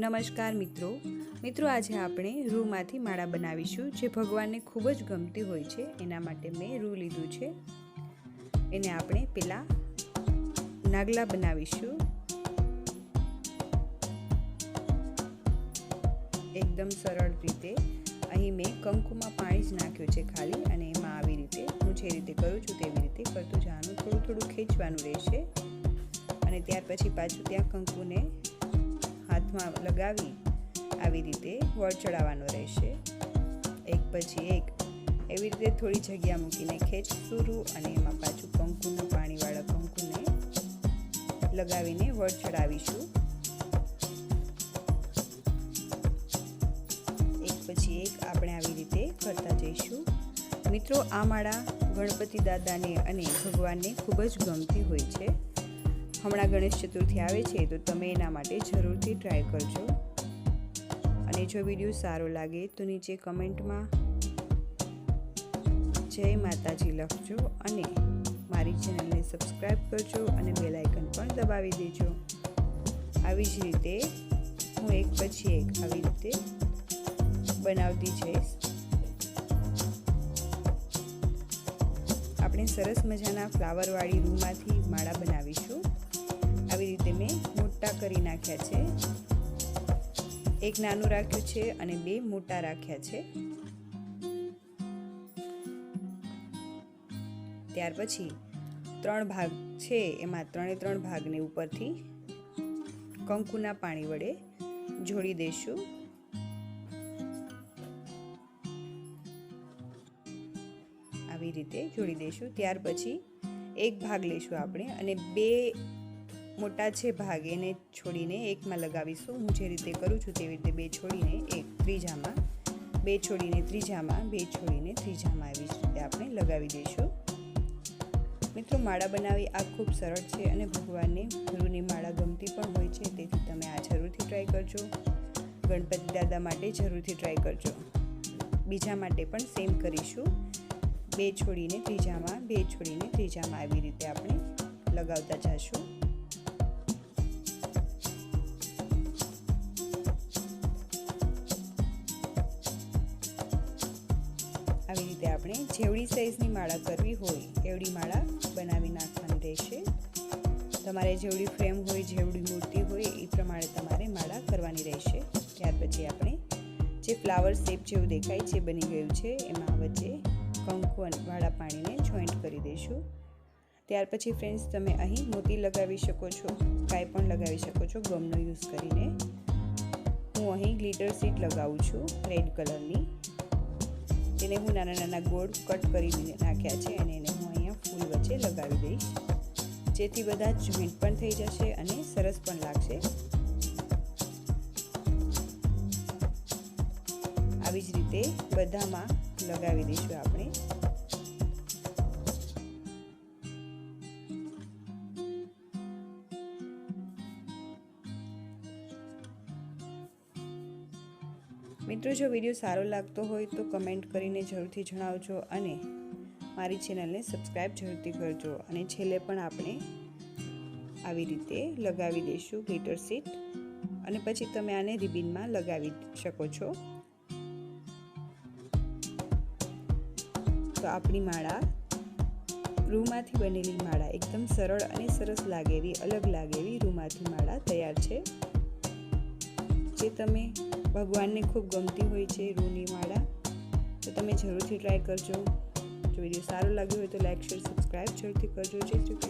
નમસ્કાર મિત્રો આજે આપણે રૂમાંથી માળા બનાવીશું જે ભગવાનને ખૂબ જ ગમતી હોય છે। એના માટે મેં રૂ લીધું છે। એને આપણે પેલા નાગલા બનાવીશું। એકદમ સરળ રીતે અહીં મેં કંકુમાં પાણી જ નાખ્યું છે ખાલી, અને એમાં આવી રીતે હું જે રીતે કરું છું તેવી રીતે કરતું જવાનું। થોડું ખેંચવાનું રહેશે અને ત્યાર પછી પાછું ત્યાં કંકુને હાથમાં લગાવી આવી રીતે વળ ચડાવવાનો રહેશે। એક પછી એક એવી રીતે થોડી જગ્યા મૂકીને ખેંચશું રૂ, અને એમાં પાછું કંકુનું પાણીવાળા કંકુને લગાવીને વળ ચડાવીશું। એક પછી એક આપણે આવી રીતે કરતા જઈશું। મિત્રો, આ માળા ગણપતિ દાદાને અને ભગવાનને ખૂબ જ ગમતી હોય છે। હમણાં ગણેશ ચતુર્થી આવે છે તો તમે એના માટે જરૂરથી ટ્રાય કરજો, અને જો વિડીયો સારો લાગે તો નીચે કમેન્ટમાં જય માતાજી લખજો, અને મારી ચેનલને સબસ્ક્રાઈબ કરજો અને બેલ આઇકન પણ દબાવી દેજો। આવી જ રીતે હું એક પછી એક આવી રીતે બનાવતી જઈશ। આપણે સરસ મજાના ફ્લાવરવાળી રૂમાંથી માળા બનાવીશું। આવી રીતે મેં મોટા કરી નાખ્યા છે, એક નાનું રાખ્યું છે અને બે મોટા રાખ્યા છે। ત્યાર પછી 3 ભાગ છે, એમાં 3 ભાગને ઉપરથી કંકુના પાણી વડે જોડી દઈશું। આવી રીતે જોડી દઈશું। ત્યાર પછી એક ભાગ લઈશું આપણે, અને બે મોટા છે ભાગ એને છોડીને એકમાં લગાવીશું। હું જે રીતે કરું છું તેવી રીતે બે છોડીને એક ત્રીજામાં, બે છોડીને ત્રીજામાં, બે છોડીને ત્રીજામાં એવી રીતે આપણે લગાવી દઈશું। મિત્રો, માળા બનાવી આ ખૂબ સરળ છે અને ભગવાનને રૂની માળા ગમતી પણ હોય છે, તેથી તમે આ જરૂરથી ટ્રાય કરજો। ગણપતિ દાદા માટે જરૂરથી ટ્રાય કરજો। બીજા માટે પણ સેમ કરીશું। બે છોડીને ત્રીજામાં, બે છોડીને ત્રીજામાં આવી રીતે આપણે લગાવતા જઈશું। આવી રીતે આપણે જેવડી સાઈઝની માળા કરવી હોય એવડી માળા બનાવી નાખવાની રહેશે। તમારે જેવડી ફ્રેમ હોય, જેવડી મૂર્તિ હોય એ પ્રમાણે તમારે માળા કરવાની રહેશે। ત્યાર પછી આપણે જે ફ્લાવર શેપ જેવું દેખાય છે બની ગયું છે, એમાં વચ્ચે કંકુ અને વાળા પાણીને જોઈન્ટ કરી દઈશું। ત્યાર પછી ફ્રેન્ડ્સ, તમે અહીં મોતી લગાવી શકો છો, કાંઈ પણ લગાવી શકો છો ગમનો યુઝ કરીને। હું અહીં ગ્લિટર સીટ લગાવું છું રેડ કલરની, તેને હું નાના ગોળ કટ કરીને નાખ્યા છે, અને એને હું અહીંયા ફૂલ વચ્ચે લગાવી દઈશ, જેથી બધા જોઈન્ટ પણ થઈ જશે અને સરસ પણ લાગશે। આવી જ રીતે બધામાં લગાવી દઈશું આપણે। મિત્રો, જો વિડીયો સારો લાગતો હોય તો કમેન્ટ કરીને જરૂરથી જણાવજો, અને મારી ચેનલને સબસ્ક્રાઈબ જરૂરથી કરજો। અને છેલ્લે પણ આપણે આવી રીતે લગાવી દઈશું ગ્લિટર સીટ, અને પછી તમે આને રિબિનમાં લગાવી શકો છો। તો આપણી માળા, રૂમાંથી બનેલી માળા, એકદમ સરળ અને સરસ લાગે એવી, અલગ લાગે એવી રૂમાંથી માળા તૈયાર છે, જે તમે ભગવાનને ખૂબ ગમતી હોય છે રૂની માળા। તો તમે જરૂરથી ટ્રાય કરજો। જો વિડીયો સારો લાગ્યો હોય તો લાઈક, શેર, સબસ્ક્રાઈબ જરૂરથી કરજો। જય શ્રી કૃષ્ણ।